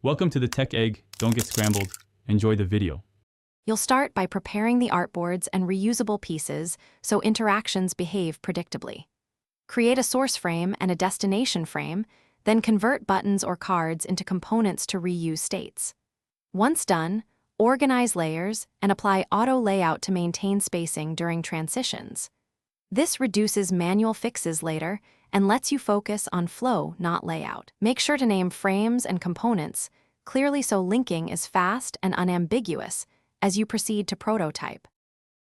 Welcome to the Tech Egg. Don't get scrambled. Enjoy the video. You'll start by preparing the artboards and reusable pieces so interactions behave predictably. Create a source frame and a destination frame, then convert buttons or cards into components to reuse states. Once done, organize layers and apply auto layout to maintain spacing during transitions. This reduces manual fixes later and lets you focus on flow, not layout. Make sure to name frames and components clearly so linking is fast and unambiguous as you proceed to prototype.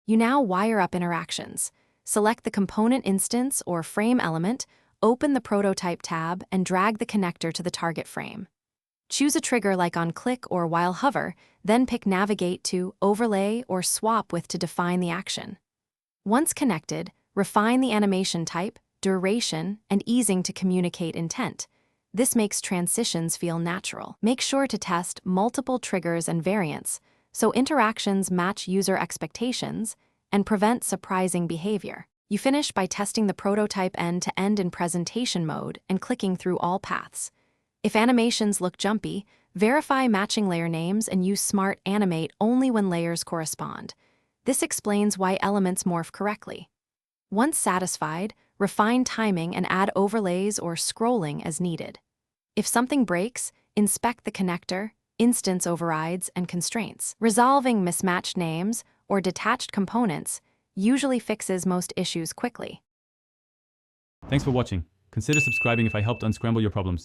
You now wire up interactions. Select the component instance or frame element, open the prototype tab, and drag the connector to the target frame. Choose a trigger like on click or while hover, then pick navigate to overlay or swap with to define the action. Once connected, refine the animation type, duration, and easing to communicate intent. This makes transitions feel natural. Make sure to test multiple triggers and variants so interactions match user expectations and prevent surprising behavior. You finish by testing the prototype end-to-end in presentation mode and clicking through all paths. If animations look jumpy, verify matching layer names and use Smart Animate only when layers correspond. This explains why elements morph correctly. Once satisfied, refine timing and add overlays or scrolling as needed. If something breaks, inspect the connector, instance overrides, and constraints. Resolving mismatched names or detached components usually fixes most issues quickly. Thanks for watching. Consider subscribing if I helped unscramble your problems.